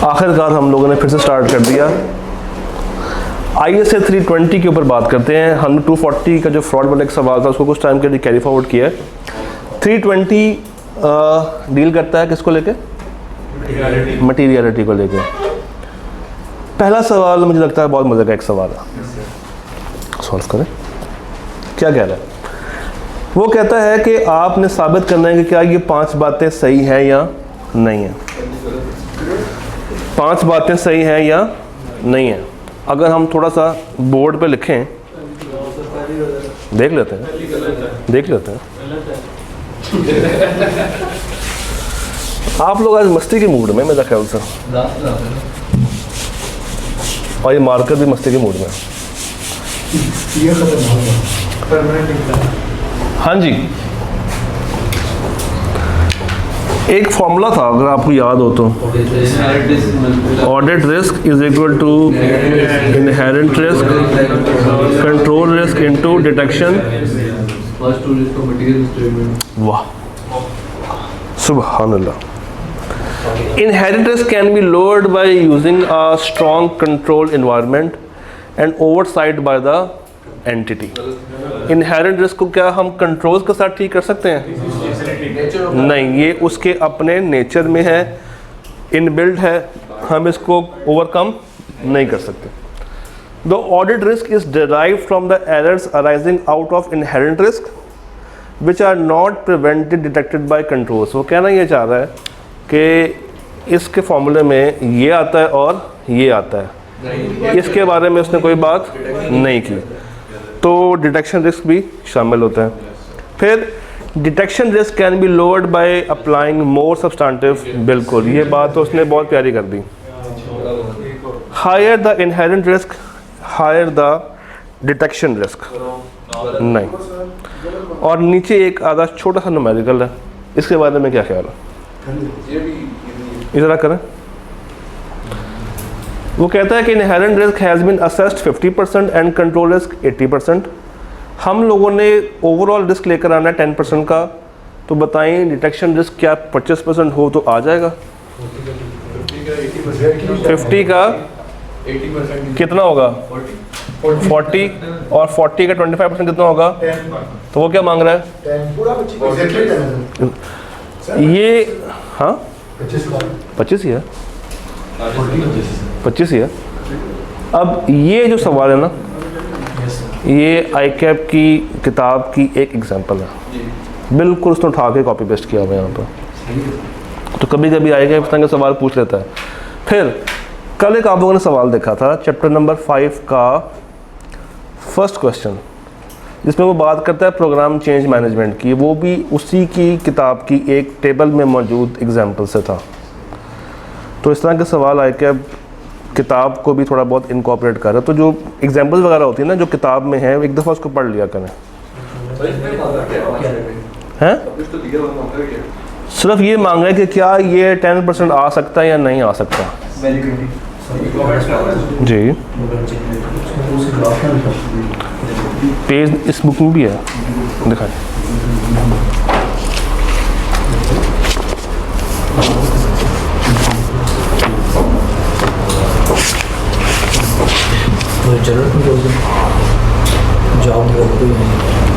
आखिरकार हम लोगों ने फिर से स्टार्ट कर दिया। ISA 320 के ऊपर बात करते हैं। हमने 240 का जो फ्रॉड वाला एक सवाल था उसको कुछ टाइम के लिए कैरी फॉरवर्ड किया है। 320 डील करता है किसको लेके? मटीरियलिटी को लेके। पहला सवाल मुझे लगता है बहुत मज़े का एक सवाल है, सॉल्व करें। क्या कह रहा है? वो कहता है कि आपने साबित करना है कि क्या ये 5 बातें सही हैं या नहीं है। 5 बातें सही हैं या नहीं है। अगर हम थोड़ा सा बोर्ड पे लिखें, देख लेते हैं। आप लोग आज मस्ती के मूड में, मेरा ख्याल से, और ये मार्कर भी मस्ती के मूड में। हाँ जी, एक फॉर्मूला था अगर आपको याद हो तो, audit risk is equal to inherent risk control risk into detection. वाह, सुभान अल्लाह। Inherent risk can be lowered by using a strong control environment and oversight by the entity. Inherent risk को क्या हम controls के साथ ठीक कर सकते हैं? नहीं, ये उसके अपने नेचर में है, इनबिल्ट है, हम इसको ओवरकम नहीं कर सकते। The audit risk is derived from the errors arising out of inherent risk which are not prevented detected by controls। वो कहना ये चाह रहा है कि इसके फॉर्मूले में ये आता है और ये आता है, इसके बारे में उसने कोई बात नहीं की, तो डिटेक्शन रिस्क भी शामिल होता है। फिर detection risk can be lowered by applying more substantive. बिल्कुल, ये बात तो उसने बहुत प्यारी कर दी। Higher the inherent risk higher the detection risk नहीं। और नीचे एक आधा छोटा सा न्यूमेरिकल है, इसके बारे में क्या ख्याल है? इधर करें। वो कहता है कि inherent risk has been assessed 50% and control risk 80%। हम लोगों ने ओवरऑल रिस्क लेकर आना है 10% का, तो बताएं डिटेक्शन रिस्क क्या 25% हो तो आ जाएगा? 50 का 80% कितना होगा? 40 और 40 का 25% कितना होगा? तो वो क्या मांग रहा है? ये हाँ 25 ही है, 25 ही है। अब ये जो सवाल है ना, ये ICAP की किताब की एक एग्जांपल है, बिल्कुल उसने उठा के कॉपी पेस्ट किया हुआ है यहाँ पर। तो कभी कभी ICAP इस तरह के सवाल पूछ लेता है। फिर कल एक आप लोगों ने सवाल देखा था चैप्टर नंबर 5 का फर्स्ट क्वेश्चन, जिसमें वो बात करता है प्रोग्राम चेंज मैनेजमेंट की, वो भी उसी की किताब की एक टेबल में मौजूद एग्जाम्पल से था। तो इस तरह के सवाल ICAP किताब को भी थोड़ा बहुत इनकॉर्पोरेट कर रहा है। तो जो एग्जाम्पल्स वगैरह होती है ना जो किताब में है, एक दफ़ा उसको पढ़ लिया करें। हैं? सिर्फ ये मांग रहे हैं कि क्या ये 10% आ सकता है या नहीं आ सकता। जी, पेज इस बुक में भी है, दिखाएं।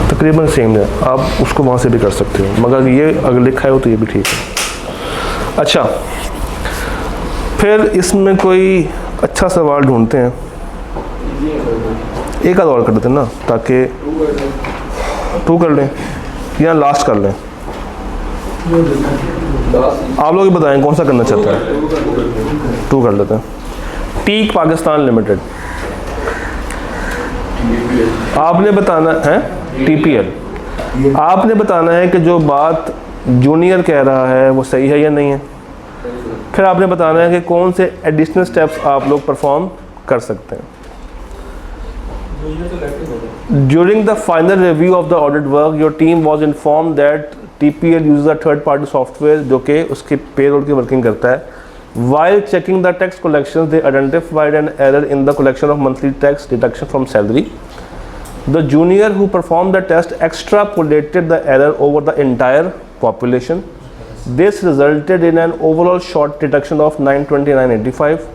तकरीबन सेम है, आप उसको वहाँ से भी कर सकते हो, मगर ये अगर लिखा हो तो ये भी ठीक है। अच्छा, फिर इसमें कोई अच्छा सवाल ढूंढते हैं, एक आध और कर देते हैं ना, ताकि 2 कर लें या लास्ट कर लें। आप लोग बताएं कौन सा करना चाहते हैं। 2 कर लेते हैं। टीक पाकिस्तान लिमिटेड, आपने बताना है TPL, आपने बताना है कि जो बात जूनियर कह रहा है वो सही है या नहीं है। फिर आपने बताना है कि कौन से एडिशनल स्टेप्स आप लोग परफॉर्म कर सकते हैं। During the final review of the audit work, your team was informed that TPL uses a third party software जो कि उसके पेरोल की वर्किंग करता है। While checking the tax collections, they identified an error in the collection of monthly tax deduction from salary. The junior who performed the test extrapolated the error over the entire population. This resulted in an overall short deduction of 929.85.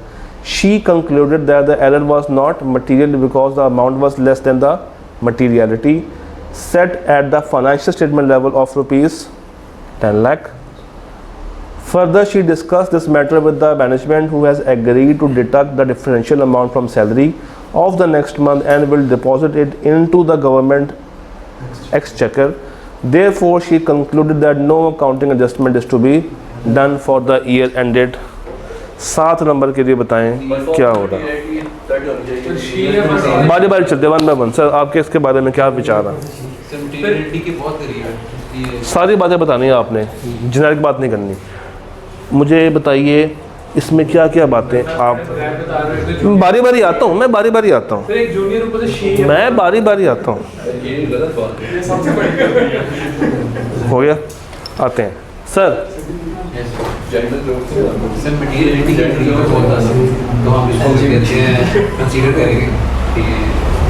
She concluded that the error was not material because the amount was less than the materiality set at the financial statement level of rupees 10 lakh. Further, she discussed this matter with the management, who has agreed to deduct the differential amount from salary of the next month and will deposit it into the government exchequer. Therefore, she concluded that no accounting adjustment is to be done for the year ended. 7 number के लिए बताएं क्या हो रहा है। बारी बारी चलते वन बाय वन। सर आपके इसके बारे में क्या विचार है? सारी बातें बतानी है आपने, जेनेरिक बात नहीं करनी। मुझे बताइए इसमें क्या क्या बातें आप बारी बारी आता हूँ, मैं बारी बारी आता हूँ, मैं बारी बारी आता हूँ। हो गया, आते हैं सर।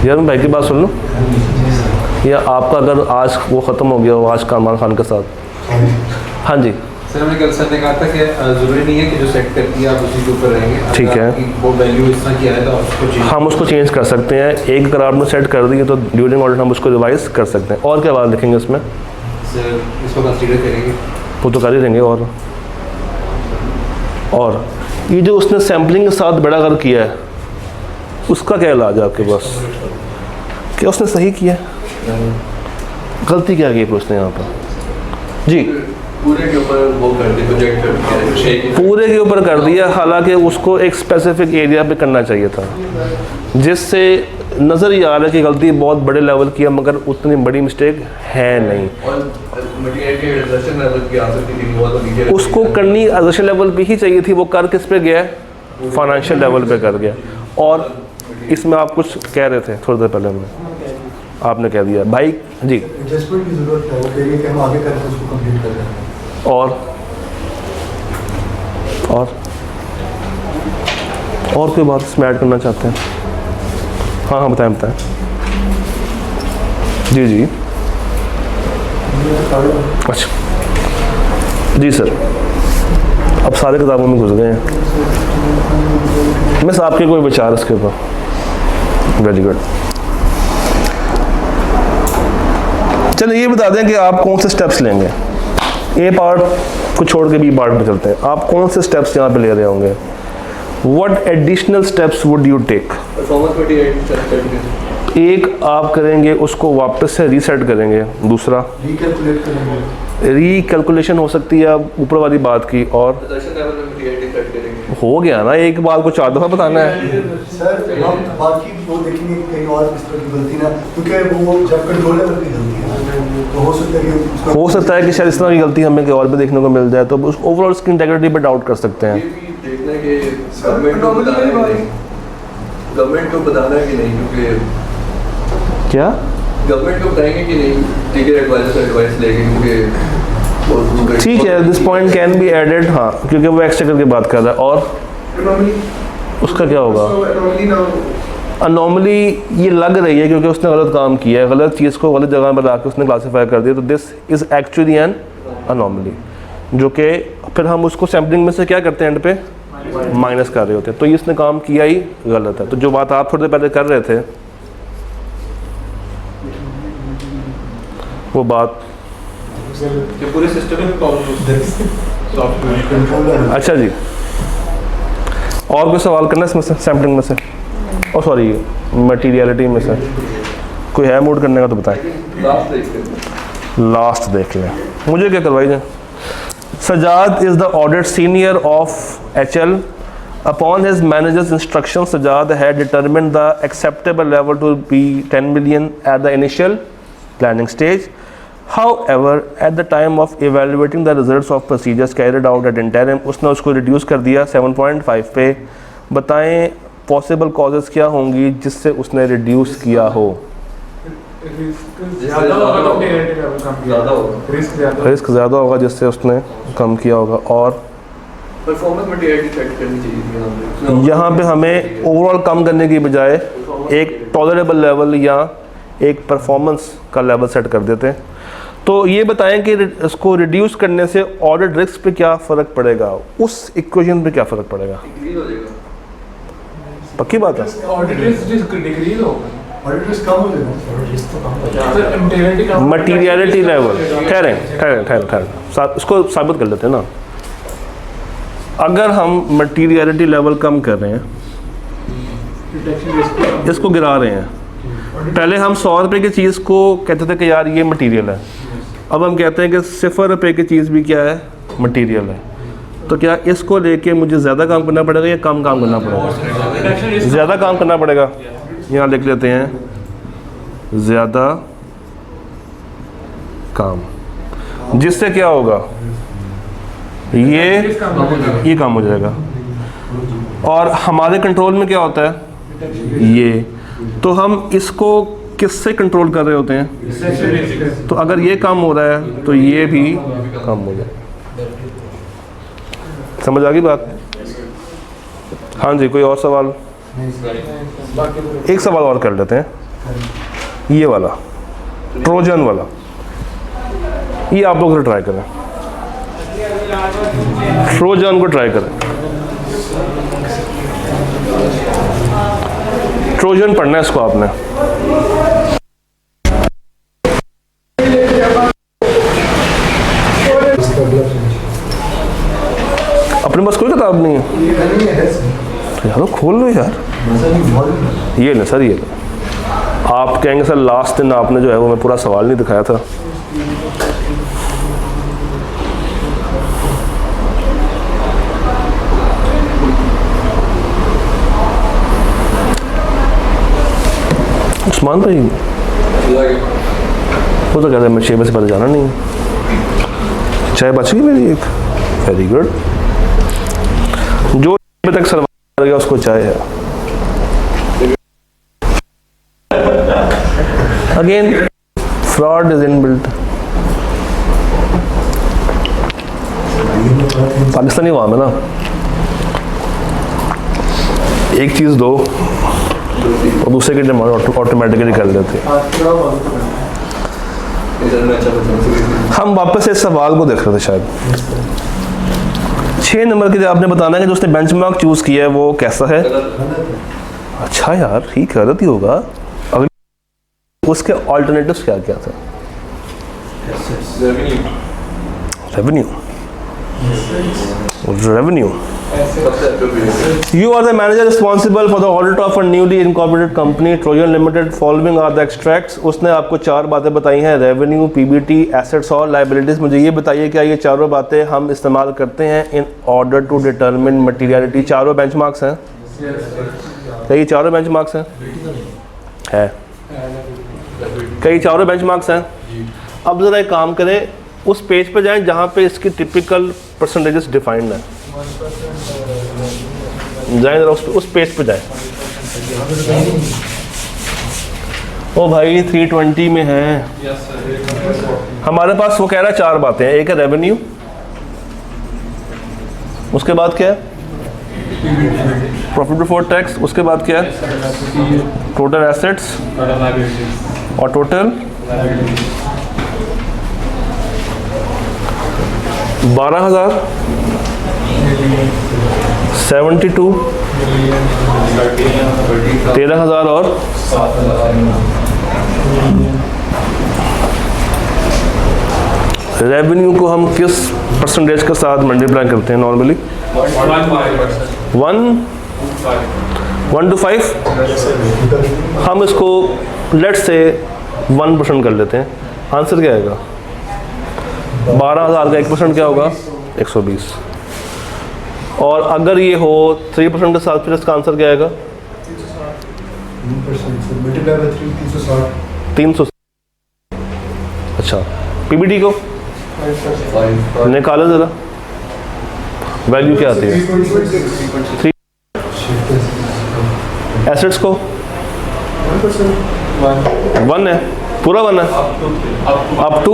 यार मैं भाई की बात सुन लूँ, या आपका अगर आज वो ख़त्म हो गया हो आज कामरान खान के साथ। हाँ जी सर, मैंने कल सर ने कहा था कि ज़रूरी नहीं है कि जो सेट कर दिया आप उसी के ऊपर रहेंगे। ठीक है, वो वैल्यू इस तरह की आए तो हम उसको चेंज कर सकते हैं। एक अगर आपने सेट कर दी है तो ड्यूरिंग ऑडिट हम उसको रिवाइज कर सकते हैं। और क्या बात लिखेंगे उसमें? सर इसको कंसीडर करेंगे, वो तो कर ही देंगे। और ये जो उसने सैम्पलिंग के साथ बड़ा कर किया है, उसका क्या इलाज है आपके पास? क्या उसने सही किया? गलती क्या की उसने यहाँ पर? जी पूरे के ऊपर वो कर दी, प्रोजेक्ट पूरे के ऊपर कर दिया, हालांकि उसको एक स्पेसिफिक एरिया पे करना चाहिए था, जिससे नज़र ये आ रहा है कि गलती बहुत बड़े लेवल की है, मगर उतनी बड़ी मिस्टेक है नहीं। उसको करनी एग्जेशन लेवल पे ही चाहिए थी, वो कर किस पे गया? फाइनेंशियल लेवल पे कर गया। और इसमें आप कुछ कह रहे थे थोड़ी देर पहले, हमने आपने कह दिया भाई जी एडजस्टमेंट की ज़रूरत है, वो कह रही है कि हम आगे करके उसको कंप्लीट कर देंगे। और कोई बात इसमें ऐड करना चाहते हैं? हाँ बताएं। जी अच्छा जी सर, अब सारे किताबों में घुस गए हैं। मिस आपके कोई विचार इसके ऊपर? Very good. चलिए ये बता दें कि आप कौन से स्टेप्स लेंगे। ए पार्ट को छोड़ के बी पार्ट में चलते हैं। आप कौन से स्टेप्स यहाँ पे ले रहे होंगे? What additional steps would you take? एक आप करेंगे उसको वापस से रीसेट करेंगे, दूसरा रिकैलकुलेट करेंगे। रिकैलकुलेशन हो सकती है ऊपर वाली बात की, और हो गया ना, एक बात को 4 दफ़ा बताना है सर। हम बाकी वो देखेंगे कि कहीं और इस तरह की गलती ना, क्योंकि वो जब कंट्रोल लेवल की गलती है तो हो सकता है कि शायद इस तरह की गलती हमें कहीं और भी देखने को मिल जाए, तो उस ओवरऑल उसकी इंटीग्रिटी पे डाउट कर सकते हैं। गवर्नमेंट को बताना है कि नहीं, क्योंकि क्या गवर्नमेंट को बताएंगे कि नहीं, ठीक है, एडवाइस लेंगे, क्योंकि ठीक है, this point can be added. हाँ, क्योंकि वो एक्सचेकर की बात कर रहा है। और उसका क्या होगा? अनॉमली ये लग रही है क्योंकि उसने गलत काम किया है, गलत चीज़ को गलत जगह पर लाकर उसने क्लासीफाई कर दिया, तो this is actually an anomaly, जो कि फिर हम उसको सैम्पलिंग में से क्या करते हैं, एंड पे माइनस कर रहे होते हैं। तो ये इसने काम किया ही गलत है। तो जो बात आप थोड़ी देर पहले कर रहे थे, वो बात पूरे सिस्टम में अच्छा जी। और कोई सवाल करना है इसमें से, सैम्पलिंग में से? और सॉरी मटीरियलिटी में से कोई है मूड करने का तो बताएं। लास्ट देख लें, मुझे क्या करवाई जाए। Sajjad is the audit senior of HL. Upon his manager's instruction, Sajad had determined the acceptable level to be 10 million at the initial planning stage. However, at the time of evaluating the results of procedures carried out at interim, उसने उसको reduce कर दिया 7.5 पे। बताएं possible causes क्या होंगी जिससे उसने रिड्यूस किया हो? रिस्क ज़्यादा होगा जिससे उसने कम किया होगा। और परफॉर्मेंस मटेरियलिटी सेट करनी चाहिए थी यहाँ पे हमें ओवरऑल कम करने की बजाय एक टॉलरेबल लेवल या एक परफॉर्मेंस का लेवल सेट कर देते हैं। तो ये बताएं कि इसको रिड्यूस करने से ऑडिट रिस्क पे क्या फ़र्क पड़ेगा, उस इक्वेशन पे क्या फ़र्क पड़ेगा? डिक्रीज हो जाएगा। पक्की बात है? ऑडिट रिस्क डिक्रीज होगा, ऑडिट रिस्क कम हो जाएगा। मटीरियलिटी लेवल, ठहरें इसको साबित कर लेते हैं ना। अगर हम मटीरियलिटी लेवल कम कर रहे हैं, इसको गिरा रहे हैं, पहले हम 100 रुपये की चीज़ को कहते थे कि यार ये मटेरियल है, अब हम कहते हैं कि 0 रुपये की चीज़ भी क्या है, मटेरियल है। तो क्या इसको लेके मुझे ज़्यादा काम करना पड़ेगा या कम काम करना पड़ेगा? ज़्यादा काम करना पड़ेगा। यहाँ लिख लेते हैं ज़्यादा काम, जिससे क्या होगा, ये काम हो जाएगा। और हमारे कंट्रोल में क्या होता है, ये, तो हम इसको किससे कंट्रोल कर रहे होते हैं? तो अगर ये कम हो रहा है तो ये भी कम हो जाए। समझ आ गई बात? हाँ जी, कोई और सवाल? एक सवाल और कर लेते हैं, ये वाला ट्रोजन वाला, ये आप लोग ट्राई करें, ट्रोजन को ट्राई करें। ट्रोजन पढ़ना है इसको आपने। अपने पास कोई किताब नहीं है यार, खोल लो यार। ये ले सर, ये ले। आप कहेंगे सर लास्ट दिन आपने जो है वो मैं पूरा सवाल नहीं दिखाया था। उस्मान भाई वो तो कहते हैं मैं 6 बजे से पहले जाना नहीं है। चाय बच गई मेरी एक, वेरी गुड। जो अभी तक सर्वाइव कर गया उसको चाय है। Again fraud is inbuilt. Pakistani अवाम है ना, एक चीज़ दो और दूसरे की डिमांड ऑटोमेटिकली कर लेते हैं। हम वापस इस सवाल को देख रहे थे, शायद 6 नंबर की आपने बताना है कि जो उसने बेंचमार्क चूज़ किया है वो कैसा है। अच्छा यार, ठीक गलत ही होगा। अगर उसके ऑल्टरनेटिव्स क्या क्या थे? Revenue. You are the manager responsible for the audit of a newly incorporated company, Trojan Limited. Following are the extracts. उसने आपको 4 बातें बताई हैं, रेवेन्यू, पीबीटी, एसेट्स और लाइबिलिटीज़। मुझे ये बताइए क्या ये चारों बातें हम इस्तेमाल करते हैं in order to determine materiality? चारों बेंचमार्क्स हैं? क्या ये चारों बेंचमार्क्स हैं? है। क्या ये चारों बेंचमार्क्स हैं? अब ज़रा एक काम करें, उस पेज पे जाएं जहाँ पे इसकी टिपिकल परसेंटेजेस डिफाइंड हैं। जाएं जरा उस पेज पे जाएं। ओ भाई 320 में है हमारे पास। वो कह रहा है 4 बातें हैं। एक है रेवेन्यू, उसके बाद क्या है प्रॉफिट बिफोर टैक्स, उसके बाद क्या है टोटल एसेट्स और टोटल 12,000, 72, 13,000 और रेवेन्यू को हम किस परसेंटेज के साथ मल्टीप्लाई करते हैं नॉर्मली? 1 to 5। हम इसको लेट से 1% कर लेते हैं। आंसर क्या आएगा? 12,000 का 1% क्या होगा? 120। और अगर ये हो 3% के साथ, फिर इसका आंसर क्या आएगा? 300। अच्छा, पीबीटी को निकालो ज़रा, वैल्यू क्या आती है? 3। एसेट्स को 1 है, पूरा 1 है, अप टू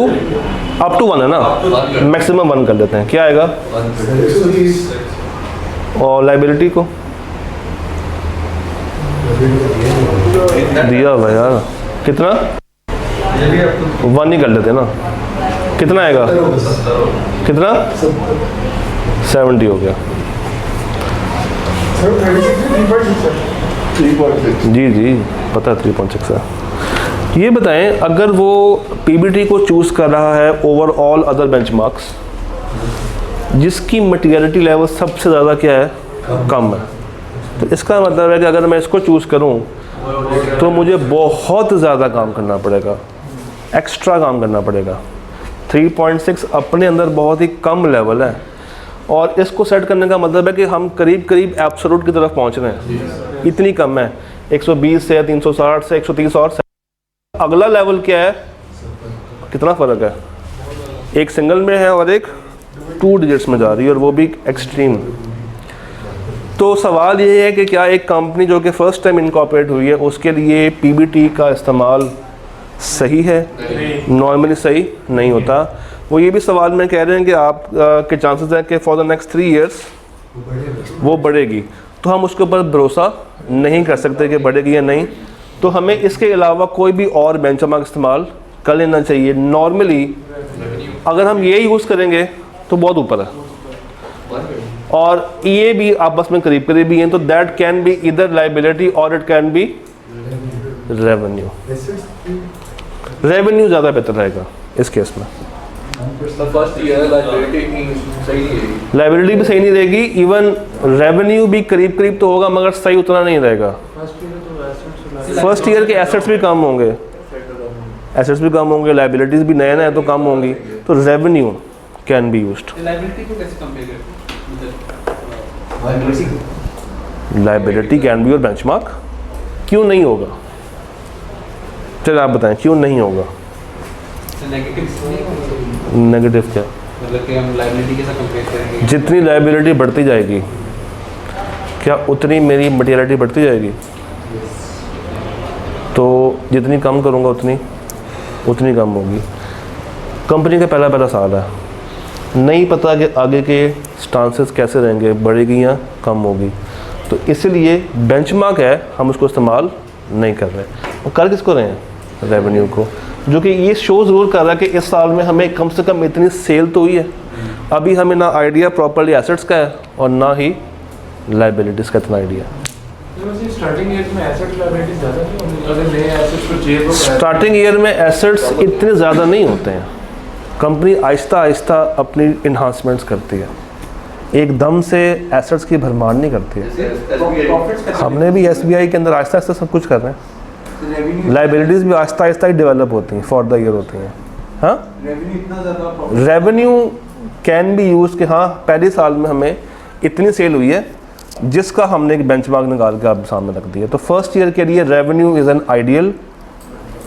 1 है ना, मैक्सिमम 1 कर लेते हैं। क्या आएगा? और लाइबिलिटी को दिया हुआ यार, कितना? 1 ही कर लेते हैं ना। कितना आएगा? कितना? 70 हो गया। जी जी पता है 3.6 है। ये बताएं अगर वो पीबीटी को चूज़ कर रहा है ओवरऑल अदर बेंचमार्क्स जिसकी मटेरियलिटी लेवल सबसे ज़्यादा क्या है? कम है, तो इसका मतलब है कि अगर मैं इसको चूज़ करूं तो मुझे बहुत ज़्यादा काम करना पड़ेगा, एक्स्ट्रा काम करना पड़ेगा। 3.6 अपने अंदर बहुत ही कम लेवल है और इसको सेट करने का मतलब है कि हम करीब करीब एब्सोल्यूट की तरफ पहुंच रहे हैं, इतनी कम है। 120 से 360 से 130 और अगला लेवल क्या है? कितना फ़र्क है? एक सिंगल में है और एक 2 डिजिट्स में जा रही है और वो भी एक्सट्रीम। तो सवाल ये है कि क्या एक कंपनी जो कि फ़र्स्ट टाइम इनकॉर्पोरेट हुई है उसके लिए पीबीटी का इस्तेमाल सही है? नॉर्मली सही नहीं होता। वो ये भी सवाल में कह रहे हैं कि आप के चांसेस हैं कि फॉर द नेक्स्ट 3 इयर्स वो बढ़ेगी, तो हम उसके ऊपर भरोसा नहीं कर सकते कि बढ़ेगी या नहीं। तो हमें इसके अलावा कोई भी और बेंचमार्क इस्तेमाल कर लेना चाहिए। नॉर्मली अगर हम ये यूज़ करेंगे तो बहुत ऊपर है और ये भी आपस में करीब करीब ही हैं, तो दैट कैन बी इधर लाइबिलिटी और it can be revenue. Revenue ज़्यादा बेहतर रहेगा इस केस में। फर्स्ट ईयर लाइबिलिटी सही नहीं रहेगी, लाइबिलिटी भी सही नहीं रहेगी, इवन रेवेन्यू भी करीब करीब तो होगा मगर सही उतना नहीं रहेगा। फर्स्ट ईयर के एसेट्स भी कम होंगे, एसेट्स भी कम होंगे, लाइबिलिटीज़ भी नए नए तो कम होंगी, तो revenue can be used. Liability को कैसे कंपेयर करते liability can be your benchmark. क्यों नहीं होगा? चलिए आप बताएं क्यों नहीं होगा? नेगेटिव क्या? मतलब कि हम लाइबिलिटी के साथ कंपेयर करेंगे, जितनी लाइबिलिटी बढ़ती जाएगी क्या उतनी मेरी मटेरियलिटी बढ़ती जाएगी? तो जितनी कम करूँगा उतनी कम होगी। कंपनी का पहला साल है, नहीं पता कि आगे के स्टांसेस कैसे रहेंगे, बढ़ेगी या कम होगी, तो इसलिए बेंचमार्क है हम उसको इस्तेमाल नहीं कर रहे। और कर किसको रहे हैं? रेवेन्यू को, जो कि ये शो ज़रूर कर रहा है कि इस साल में हमें कम से कम इतनी सेल तो हुई है। अभी हमें ना आइडिया प्रॉपर्ली एसेट्स का है और ना ही लाइबिलिटीज़ का इतना आइडिया। स्टार्टिंग ईयर में एसेट लायबिलिटी ज़्यादा नहीं होंगी, अगर नए एसेट्स को चाहिए तो स्टार्टिंग ईयर में एसेट्स इतने ज़्यादा नहीं होते हैं। कंपनी आहिस्ता आहिस्ता अपनी इन्हांसमेंट्स करती है, एकदम से एसेट्स की भरमार नहीं करती है। हमने भी एसबीआई के अंदर आहिस्ता आहिस्ता सब कुछ कर रहे हैं। लाइबिलिटीज़ भी आहिस्ता आहिस्ता ही डेवलप होती हैं, फॉर द ईयर होती हैं। हाँ, रेवेन्यू कैन बी यूज कि हाँ पहले साल में हमें इतनी सेल हुई है जिसका हमने एक बेंचमार्क निकाल के आप सामने रख दिया। तो फर्स्ट ईयर के लिए revenue is an ideal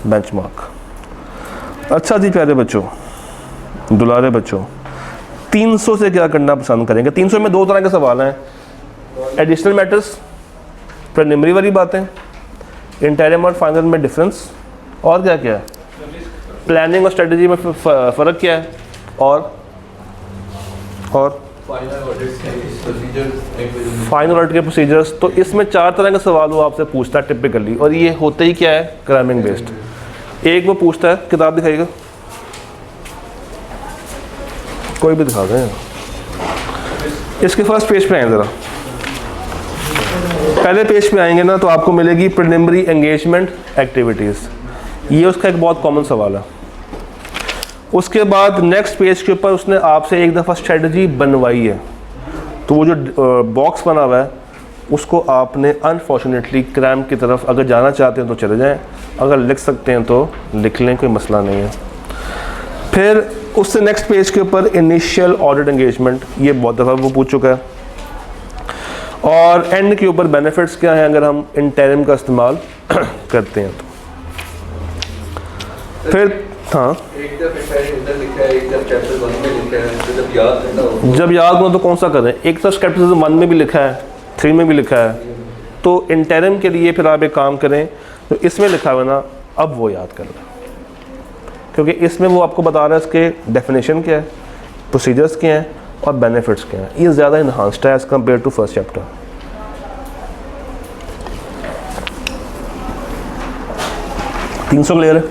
benchmark. अच्छा जी प्यारे बच्चों, दुलारे बच्चों, 300 से क्या करना पसंद करेंगे? 300 में 2 तरह के सवाल हैं, एडिशनल मैटर्स, प्रीलिमिनरी वाली बातें, इंटरिम और फाइनल में डिफरेंस, और क्या क्या है, प्लानिंग और स्ट्रेटजी में फ़र्क क्या है, और फाइनल ऑडिट के प्रोसीजर्स। तो इसमें 4 तरह के सवाल वो आपसे पूछता है टिपिकली, और ये होते ही क्या है? क्राइमिंग बेस्ड। एक वो पूछता है, किताब दिखाइएगा, कोई भी दिखा दें, इसके फर्स्ट पेज पे आए ज़रा। पहले पेज पे आएंगे ना तो आपको मिलेगी प्रीलिमिनरी एंगेजमेंट एक्टिविटीज़, ये उसका एक बहुत कॉमन सवाल है। उसके बाद नेक्स्ट पेज के ऊपर उसने आपसे एक दफ़ा स्ट्रेटजी बनवाई है, तो वो जो बॉक्स बना हुआ है उसको आपने अनफॉर्चुनेटली क्राइम की तरफ अगर जाना चाहते हैं तो चले जाएं, अगर लिख सकते हैं तो लिख लें, कोई मसला नहीं है। फिर उससे नेक्स्ट पेज के ऊपर इनिशियल ऑडिट एंगेजमेंट, ये बहुत दफ़ा वो पूछ चुका है। और एंड के ऊपर बेनिफिट्स क्या हैं अगर हम इंटरिम का इस्तेमाल करते हैं तो। फिर हाँ, एक तरफ इधर लिखा है, एक तरफ चैप्टर 1 में लिखा है, तो जब याद करना हो जब याद हो तो कौन सा करें? एक तरफ स्केप्टिसिज्म 1 में भी लिखा है, 3 में भी लिखा है, तो इंटरिम के लिए फिर आप एक काम करें, तो इसमें लिखा हुआ ना, अब वो याद कर लें, क्योंकि इसमें वो आपको बता रहा है इसके डेफिनेशन क्या है, प्रोसीजर्स क्या हैं और बेनिफिट्स क्या हैं। ये ज़्यादा इन्हांस्ड है as compared to first chapter. $300 clear है?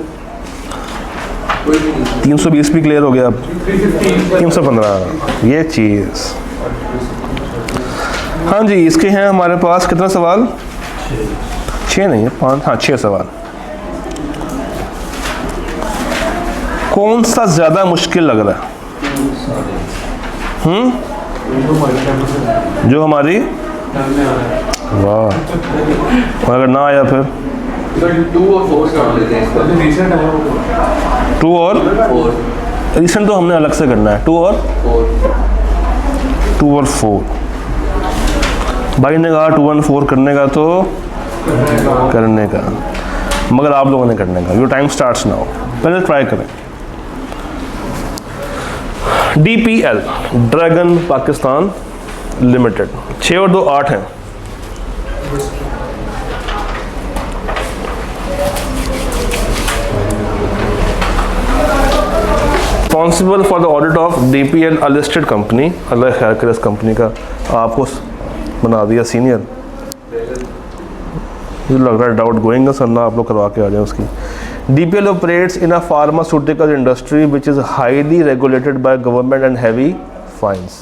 कोई भी नहीं। 320 भी क्लियर हो गया अब, 315 ये चीज़। हाँ जी, इसके हैं हमारे पास कितना सवाल? 6 नहीं है, 5, हाँ 6 सवाल। कौन सा ज़्यादा मुश्किल लग रहा है? जो हमारी, वाह, और अगर ना आया फिर 2 और 4 कर लेते हैं इसका। रिसेंट आया वो 2 और 4 रिसेंट तो हमने अलग से करना है। 2 और 4 भाई ने कहा 2 और 4 करने का तो करने का, मगर आप लोगों ने करने का। योर टाइम स्टार्ट्स नाउ, पहले ट्राई करें। DPL ड्रैगन पाकिस्तान लिमिटेड, 6 और 2 8 हैं। Responsible for the audit of DPL a listed company. अल्लाह खैर करे इस कंपनी का, आपको बना दिया सीनियर। मुझे लग रहा है डाउट गोइंग है, सरना आप लोग करवा के आ जाए उसकी। DPL operates in a pharmaceutical industry which is highly regulated by government and heavy fines।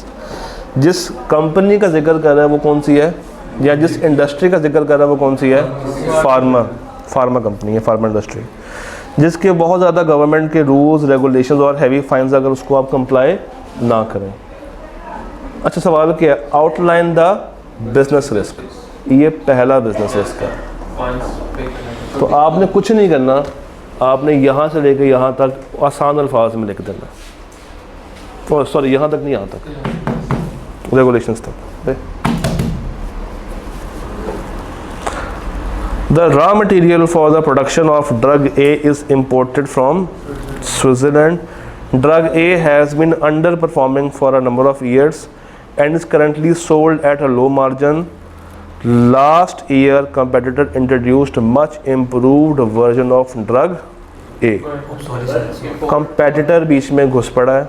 जिस कंपनी का जिक्र कर रहा है वो कौन सी है, या जिस इंडस्ट्री का जिक्र कर रहा है वो कौन सी है? फार्मा कंपनी है, फार्मा इंडस्ट्री, जिसके बहुत ज़्यादा गवर्नमेंट के रूल्स रेगुलेशंस और हैवी फाइन्स अगर उसको आप कंप्लाई ना करें। अच्छा, सवाल क्या है? Outline the business risk. ये पहला बिजनेस रिस्क है। तो आपने कुछ नहीं करना, आपने यहाँ से लेकर यहाँ तक आसान अल्फाज में लिख देना। तो सॉरी, यहाँ तक नहीं, यहाँ तक रेगुलेशंस तक। The raw material for the production of drug A is imported from Switzerland. Drug A has been underperforming for a number of years and is currently sold at a low margin. Last year, competitor introduced much improved version of drug A. Competitor बीच में घुस पड़ा है,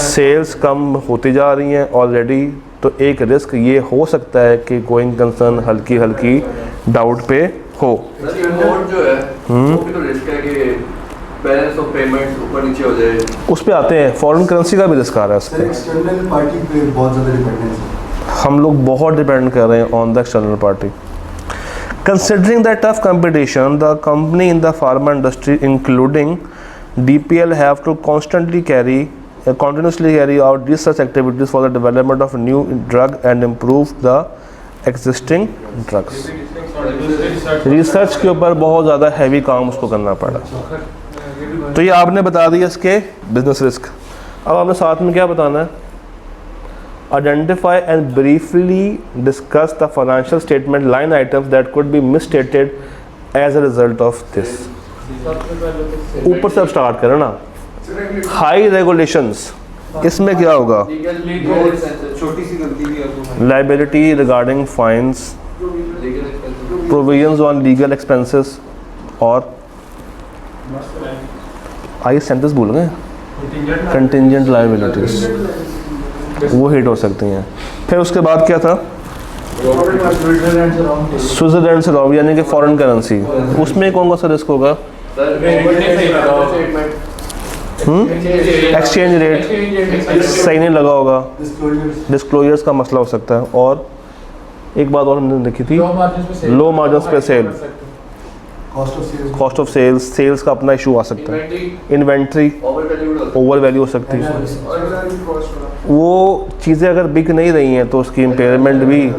sales कम होती जा रही हैं already. तो एक रिस्क ये हो सकता है कि गोइंग कंसर्न हल्की हल्की डाउट पे हो। सर इंपोर्ट जो है वो भी तो रिस्क है कि बैलेंस ऑफ पेमेंट ऊपर नीचे हो जाए। उस पे आते हैं, फॉरेन करेंसी का भी रिस्क आ रहा है उस सर पर। एक्सटर्नल पार्टी पे बहुत ज़्यादा डिपेंडेंस है। हम लोग बहुत डिपेंड कर रहे हैं on the external party. Considering the tough competition, the company in the pharma industry, including DPL, have to continuously carry out research activities for the development of new drug and improve the existing drugs. Research के ऊपर बहुत ज़्यादा heavy काम उसको करना पड़ा। तो ये आपने बता दिया इसके बिजनेस रिस्क। अब आपने साथ में क्या बताना है? Identify and briefly discuss the financial statement line items that could be misstated as a result of this. ऊपर से अब स्टार्ट करें ना। हाई रेगुलेशंस, इसमें क्या होगा? छोटी सी गलती भी है liability regarding fines, provisions on legal expenses, और आई सेंटेंस भूल गए, कंटिंजेंट लाइबिलिटीज, वो हिट हो सकती हैं। फिर उसके बाद क्या था? स्विट्जरलैंड से रॉब, यानी कि फॉरेन करेंसी, उसमें कौन सा रिस्क होगा? एक्सचेंज रेट सही नहीं लगा होगा, डिस्क्लोजर्स का मसला हो सकता है। और एक बात और हमने देखी थी, लो मार्जिन पे sale, cost of sales, sales का अपना इशू आ सकता है। इन्वेंट्री ओवर वैल्यू हो सकती है। वो चीज़ें अगर बिक नहीं रही हैं तो उसकी इम्पेयरमेंट भी,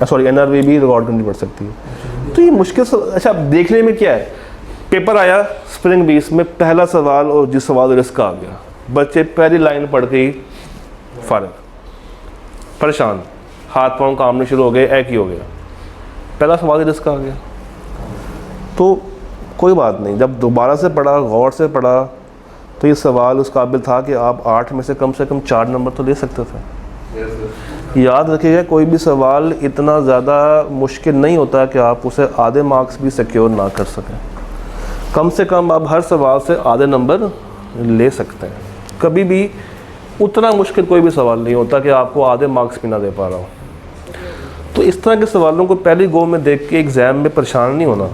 सॉरी NRV भी रिकॉर्ड करनी पड़ सकती है। तो ये मुश्किल अच्छा देखने में क्या है? पेपर आया स्प्रिंग 20 में, पहला सवाल और जिस सवाल रिस्क आ गया, बच्चे पहली लाइन पढ़ के ही फारिग, परेशान, हाथ पाँव कामने शुरू हो गए, एक ही हो गया, पहला सवाल रिस्क आ गया। तो कोई बात नहीं, जब दोबारा से पढ़ा, गौर से पढ़ा, तो ये सवाल उस काबिल था कि आप 8 में से कम 4 नंबर तो ले सकते थे। याद रखिएगा, कोई भी सवाल इतना ज़्यादा मुश्किल नहीं होता कि आप उसे आधे मार्क्स भी सिक्योर ना कर सकें। कम से कम आप हर सवाल से आधे नंबर ले सकते हैं। कभी भी उतना मुश्किल कोई भी सवाल नहीं होता कि आपको आधे मार्क्स भी ना दे पा रहा हो। तो इस तरह के सवालों को पहली गो में देख के एग्ज़ाम में परेशान नहीं होना।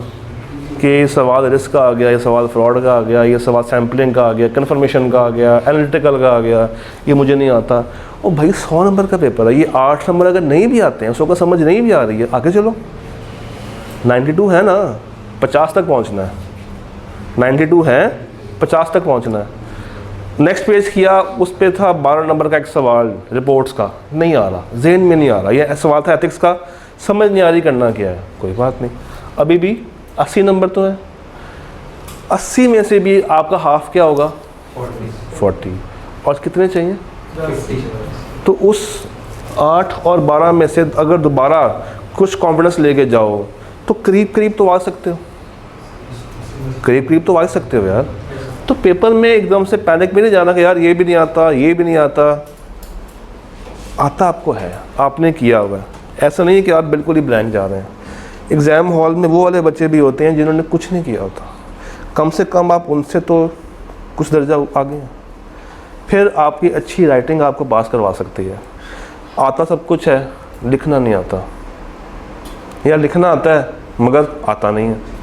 कि ये सवाल रिस्क का आ गया, ये सवाल फ्रॉड का आ गया, ये सवाल सैम्पलिंग का आ गया, कन्फर्मेशन का आ गया, एनालिटिकल का आ गया, ये मुझे नहीं आता। ओ भाई 100 नंबर का पेपर है, ये 8 नंबर अगर नहीं भी आते हैं, 100 का समझ नहीं भी आ रही है, आगे चलो 92 है ना, 50 तक पहुंचना है, 92 है 50 तक पहुंचना है। नेक्स्ट पेज किया, उस पे था 12 नंबर का एक सवाल रिपोर्ट्स का, नहीं आ रहा, जेहन में नहीं आ रहा। ये सवाल था एथिक्स का, समझ नहीं आ रही करना क्या है, कोई बात नहीं, अभी भी 80 नंबर तो है। 80 में से भी आपका हाफ क्या होगा, 40, और कितने चाहिए, तो उस 8 और 12 में से अगर दोबारा कुछ कॉन्फिडेंस लेके जाओ तो करीब करीब तो आ सकते हो, करीब करीब तो आ सकते हो यार। तो पेपर में एकदम से पैनिक में नहीं जाना कि यार ये भी नहीं आता, ये भी नहीं आता, आता आपको है, आपने किया हुआ है। ऐसा नहीं है कि आप बिल्कुल ही ब्लैंक जा रहे हैं। एग्ज़ाम हॉल में वो वाले बच्चे भी होते हैं जिन्होंने कुछ नहीं किया होता, कम से कम आप उनसे तो कुछ दर्जा आगे हैं, फिर आपकी अच्छी राइटिंग आपको पास करवा सकती है। आता सब कुछ है, लिखना नहीं आता, या लिखना आता है मगर आता नहीं है।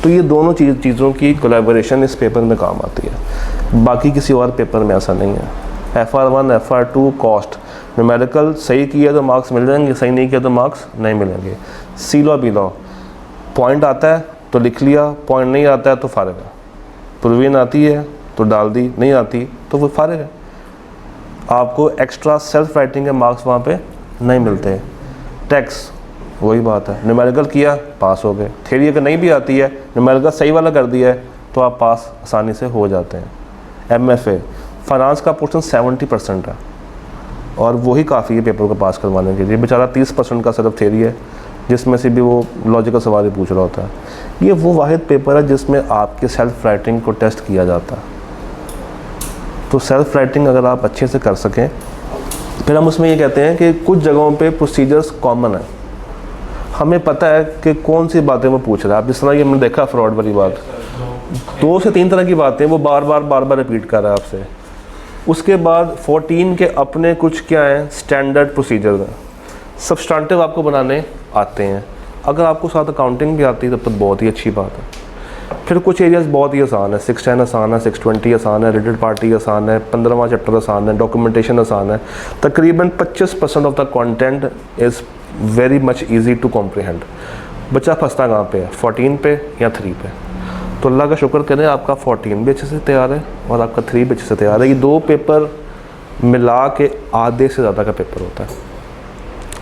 तो ये दोनों चीज़ों की कोलैबोरेशन इस पेपर में काम आती है, बाकी किसी और पेपर में ऐसा नहीं है। FR1 FR2 कॉस्ट न्यूमेरिकल सही किया तो मार्क्स मिल जाएंगे, सही नहीं किया तो मार्क्स नहीं मिलेंगे। सी लॉ बी लॉ, पॉइंट आता है तो लिख लिया, पॉइंट नहीं आता है तो फारिग है, प्रूविन आती है तो डाल दी, नहीं आती तो वो फारिग है। आपको एक्स्ट्रा सेल्फ राइटिंग के मार्क्स वहाँ पे नहीं मिलते। टैक्स वही बात है, न्यूमेरिकल किया पास हो गए, थ्योरी अगर नहीं भी आती है न्यूमेरिकल सही वाला कर दिया है तो आप पास आसानी से हो जाते हैं। MFA फाइनेंस का पोर्शन 70% है और वही काफ़ी है पेपर को पास करवाने के लिए। बेचारा 30% का सिर्फ थ्योरी है जिसमें से भी वो लॉजिकल सवाल ही पूछ रहा होता है। ये वो वाहिद पेपर है जिसमें आपके सेल्फ राइटिंग को टेस्ट किया जाता है। तो सेल्फ राइटिंग अगर आप अच्छे से कर सकें, फिर हम उसमें ये कहते हैं कि कुछ जगहों पे प्रोसीजर्स कॉमन है, हमें पता है कि कौन सी बातें वो पूछ रहा है। आप जिस तरह ये हमने देखा फ्रॉड वाली बात, 2 से 3 तरह की बातें वो बार बार रिपीट कर रहा है आपसे। उसके बाद 14 के अपने कुछ क्या हैं स्टैंडर्ड प्रोसीजर हैं, सब्सटेंटिव आपको बनाने आते हैं। अगर आपको साथ अकाउंटिंग भी आती है तब तो बहुत ही अच्छी बात है। फिर कुछ एरियाज बहुत ही आसान है, 610 आसान है, 620 आसान है, रिलेटेड पार्टी आसान है, 15वां चैप्टर आसान है, डॉक्यूमेंटेशन आसान है। तकरीबन 25% of the content is very much easy to comprehend. बच्चा फंसता कहाँ पे है, 14 पे या 3 पे। तो अल्लाह का शुक्र करें आपका 14 भी अच्छे से तैयार है और आपका 3 भी अच्छे से तैयार है। ये 2 पेपर मिला के आधे से ज़्यादा का पेपर होता है।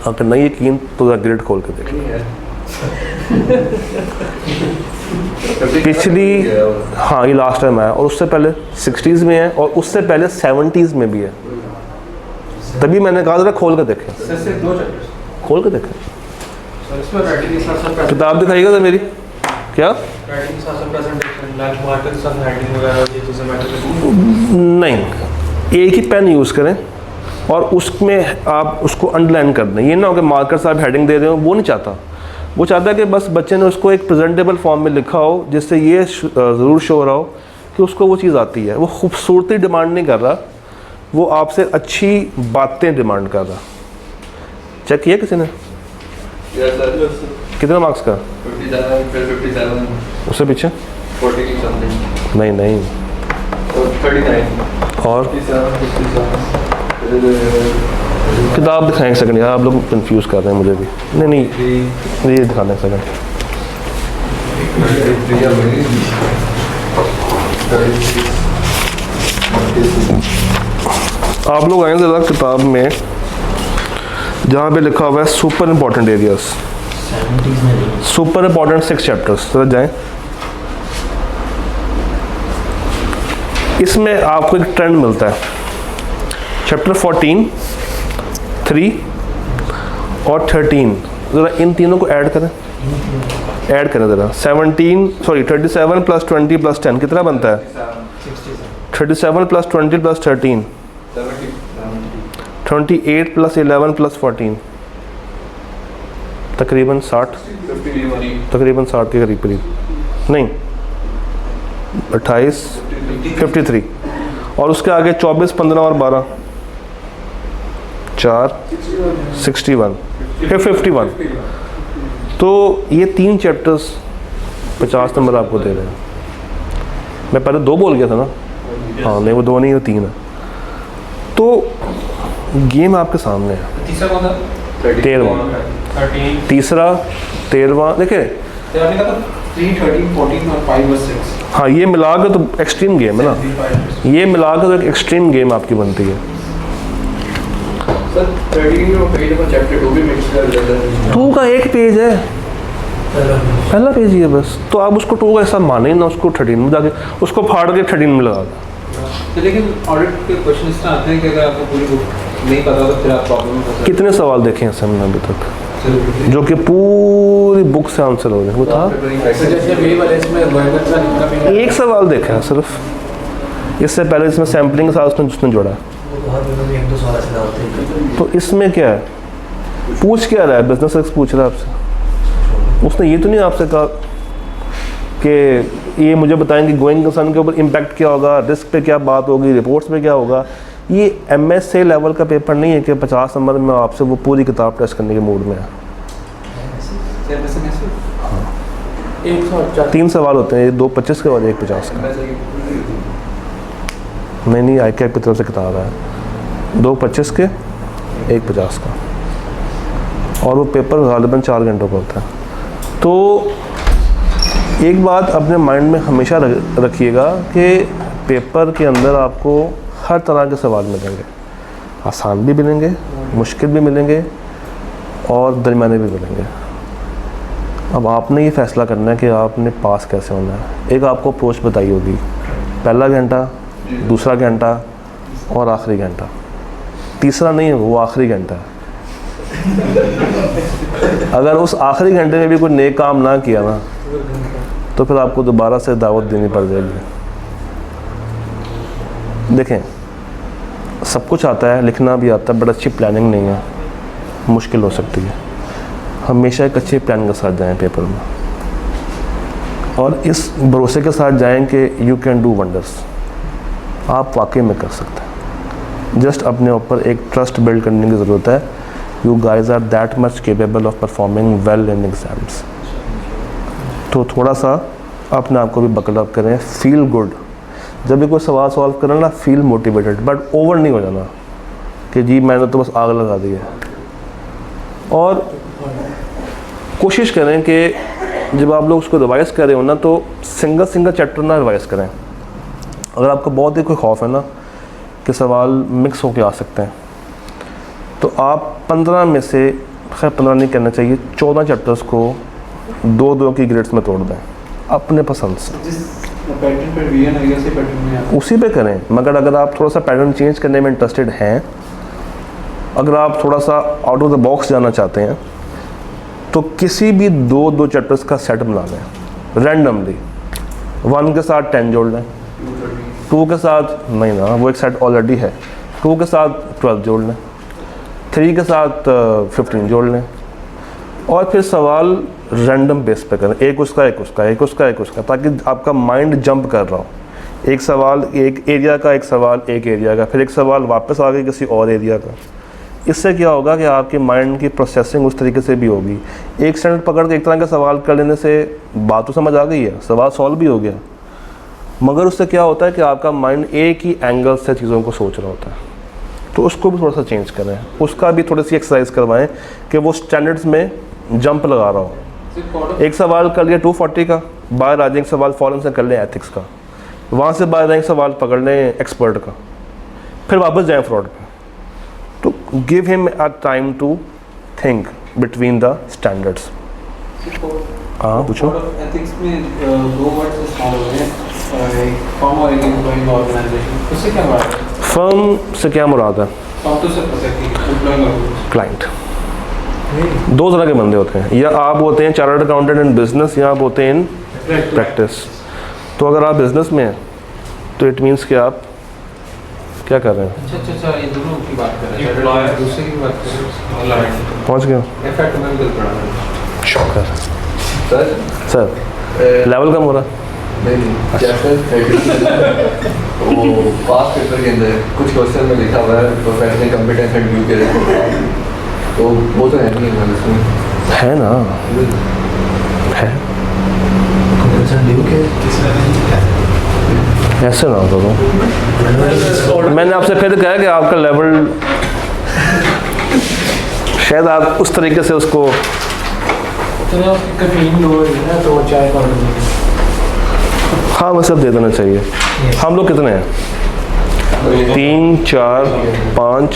अगर नहीं यकीन तो ग्रिड खोल के देख लीजिए। पिछली हाँ ये लास्ट टाइम आया और उससे पहले 60s में है और उससे पहले 70s में भी है। तभी मैंने कहा जरा खोल के देखें, खोल के देखें। किताब दिखाइएगा सर मेरी, क्या नहीं, एक ही पेन यूज़ करें और उसमें आप उसको अंडरलाइन कर दें। ये ना हो कि मार्कर साहब हेडिंग दे रहे हो, वो नहीं चाहता। वो चाहता है कि बस बच्चे ने उसको एक प्रेजेंटेबल फॉर्म में लिखा हो जिससे ये ज़रूर शो हो रहा हो कि उसको वो चीज़ आती है। वो खूबसूरती डिमांड नहीं कर रहा, वो आपसे अच्छी बातें डिमांड कर रहा। चेक किया किसी ने? कितने मार्क्स का? 57 उससे पीछे 40 समथिंग नहीं नहीं 39 और किताब दिखाएं एक सेकंड यार, आप लोग कंफ्यूज कर रहे हैं मुझे भी। नहीं नहीं ये दिखाना एक सेकंड। आप लोग आएंगे ज़रा किताब में जहाँ पे लिखा हुआ है super important areas, super important 6 chapters, ज़रा जाएं। इसमें आपको एक ट्रेंड मिलता है। चैप्टर 14, 3 और 13, ज़रा इन तीनों को ऐड करें, ऐड करें ज़रा। 37 प्लस 20 प्लस 10 कितना बनता है? 37 प्लस 20 प्लस 13 28 प्लस 11 प्लस 14 तकरीबन 60, तकरीबन 60 के करीब करीब नहीं 28 53 और उसके आगे 24 15 और 12 4 61 51। तो ये 3 चैप्टर्स 50 नंबर आपको दे रहे हैं। मैं पहले 2 बोल गया था ना, हाँ नहीं वो 2 नहीं, वो 3 है। तो गेम आपके सामने है। तीसरा कौन था? 13वां, 13 तीसरा 13वां देखिए। तो आपने कहा 3, 13, 14 और 5 और 6 हाँ ये मिला के तो एक्सट्रीम गेम है ना, ये मिला के तो एक एक्सट्रीम गेम आपकी बनती है। सर 13 और पेज नंबर चैप्टर 2 भी मिक्स कर देते हैं। 2 का एक पेज है, पहला पेज ही है बस। तो आप उसको 2 का ऐसा माने ना, उसको 13 में जाके उसको फाड़ के 13 में लगा दो। तो लेकिन ऑडिट के क्वेश्चन इस तरह आते हैं कि अगर आपको पूरी बुक नहीं पता तो फिर आप प्रॉब्लम में फंस कितने सवाल देखे हैं हमने अभी तक सकते हैं। जो कि पूरी बुक से आंसर हो गए? वो था सर जैसे वे वाले इसमें गोयनर का जितना भी एक सवाल देखा है सिर्फ, इससे पहले इसमें सैम्पलिंग के साथ उसने जोड़ा है। तो इसमें क्या है, पूछ क्या रहा है, बिजनेस एक्स पूछ रहा है आपसे। उसने ये तो नहीं आपसे कहा कि ये मुझे बताएं कि गोइंग कंसर्न के ऊपर इम्पैक्ट क्या होगा, रिस्क पे क्या बात होगी, रिपोर्ट्स पे क्या होगा। ये MSc लेवल का पेपर नहीं है कि 50 नंबर में आपसे वो पूरी किताब टेस्ट करने के मूड में है। 3 सवाल होते हैं, 2 25 के और 1 50 का। नहीं ICAP की तरफ से किताब है, 2 25 के 1 50 का, और वो पेपर ग़ालिबन 4 घंटों का होता है। तो एक बात अपने माइंड में हमेशा रखिएगा कि पेपर के अंदर आपको हर तरह के सवाल मिलेंगे, आसान भी मिलेंगे, मुश्किल भी मिलेंगे और दरमियाने भी मिलेंगे। अब आपने ये फ़ैसला करना है कि आपने पास कैसे होना है। एक आपको अप्रोच बताई होगी, पहला घंटा, दूसरा घंटा और आखिरी घंटा। तीसरा नहीं है, वो आखिरी घंटा है। अगर उस आखिरी घंटे में भी कोई नेक काम ना किया ना, तो फिर आपको दोबारा से दावत देनी पड़ जाएगी। देखें, सब कुछ आता है, लिखना भी आता है, बट अच्छी प्लानिंग नहीं है, मुश्किल हो सकती है। हमेशा एक अच्छी प्लान के साथ जाएं पेपर में, और इस भरोसे के साथ जाएं कि यू कैन डू वंडर्स। आप वाकई में कर सकते हैं। जस्ट अपने ऊपर एक ट्रस्ट बिल्ड करने की ज़रूरत है। You guys are that much capable of performing well in exams. तो थोड़ा सा अपने आप को भी बकल अप करें, फील गुड। जब भी कोई सवाल सॉल्व करें ना, फील मोटिवेटेड, बट ओवर नहीं हो जाना कि जी मैंने तो बस आग लगा दी है। और कोशिश करें कि जब आप लोग उसको रिवाइज़ कर रहे हो ना, तो सिंगल चैप्टर ना रिवाइज़ करें। अगर आपको बहुत ही कोई खौफ है ना कि सवाल मिक्स होके आ सकते हैं, तो आप 15 में से, खैर 15 नहीं कहना चाहिए, 14 चैप्टर्स को 2-2 की ग्रेड्स में तोड़ दें अपने पसंद से। जिस पैटर्न पर वीएन है उसी पैटर्न में आप उसी पे करें। मगर अगर आप थोड़ा सा पैटर्न चेंज करने में इंटरेस्टेड हैं, अगर आप थोड़ा सा आउट ऑफ द बॉक्स जाना चाहते हैं, तो किसी भी 2-2 चैप्टर्स का सेट बना लें रैंडमली। 1 के साथ 10 जोड़ लें, 2 के साथ नहीं ना, वो एक सेट ऑलरेडी है, 2 के साथ 12 जोड़ लें, 3 के साथ 15 जोड़ लें, और फिर सवाल रैंडम बेस पे करें, एक उसका एक उसका एक उसका एक उसका, ताकि आपका माइंड जंप कर रहा हो। एक सवाल एक एरिया का, एक सवाल एक एरिया का, फिर एक सवाल वापस आ गई किसी और एरिया का। इससे क्या होगा कि आपके माइंड की प्रोसेसिंग उस तरीके से भी होगी। एक स्टैंडर्ड पकड़ के एक तरह का सवाल कर लेने से बात तो समझ आ गई है, सवाल सॉल्व भी हो गया, मगर उससे क्या होता है कि आपका माइंड एक ही एंगल से चीज़ों को सोच रहा होता है। तो उसको भी थोड़ा सा चेंज करें, उसका भी थोड़ी सी एक्सरसाइज करवाएं कि वो स्टैंडर्ड्स में जंप लगा रहा हो। एक सवाल कर लिया 240 का, बाहर आ जाए एक सवाल फ़ौरन से कर लें एथिक्स का, वहाँ से बाहर आए सवाल पकड़ लें एक्सपर्ट का, फिर वापस जाएं फ्रॉड पे। तो give him a time to think between the standards. हाँ पूछो। एथिक्स में 2 वर्ड्स इस्तेमाल हो रहे हैं, एक फर्म और एक एम्प्लॉइंग ऑर्गेनाइजेशन। उससे क्या बात है? फर्म से क्या मुराद है? फर्म तो सब पता है कि एम्प्लॉइंग ऑर्गेनाइजेशन क्लाइंट। 2 तरह के बंदे होते हैं, या आप होते हैं चार्टर्ड अकाउंटेंट इन बिजनेस, या आप होते हैं इन प्रैक्टिस। तो अगर आप बिजनेस में हैं तो इट मीन्स कि आप क्या कर रहे हैं? अच्छा ये दोनों की बात कर रहे हैं, दूसरे की बात कर रहे हैं। पहुँच गए? इफेक्ट में बिल पड़ा है। शुक्र सर सर, लेवल कम हो रहा है। नहीं चैप्टर 13 वो पास पेपर के अंदर कुछ क्वेश्चन में लिखा हुआ है प्रोफेशनल कॉम्पिटेंस एंड ड्यू के, तो वो तो है नहीं है इसमें। है ना, है। ऐसे ना हो तो मैंने आपसे फिर कहा कि आपका लेवल शायद आप उस तरीके से उसको तो आपकी कैफीन लो है ना, तो चाय का हाँ वैसे अब दे देना चाहिए। हम लोग कितने हैं? 3 4 5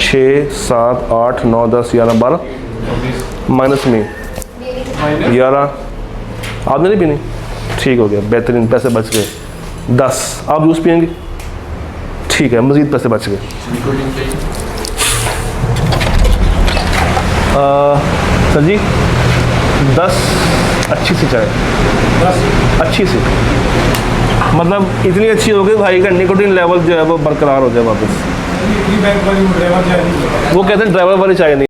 6 7 8 9 10 11 12 माइनस में 11। आपने नहीं पीनी? ठीक हो गया, बेहतरीन, पैसे बच गए। 10 आप जूस पियेंगे? ठीक है, मज़ीद पैसे बच गए। सर जी 10 अच्छी सी चाय, अच्छी सी, मतलब इतनी अच्छी हो गई भाई का निकोटीन लेवल जो है वो बरकरार हो जाए वापस। वो कहते हैं ड्राइवर वाली चाय नहीं।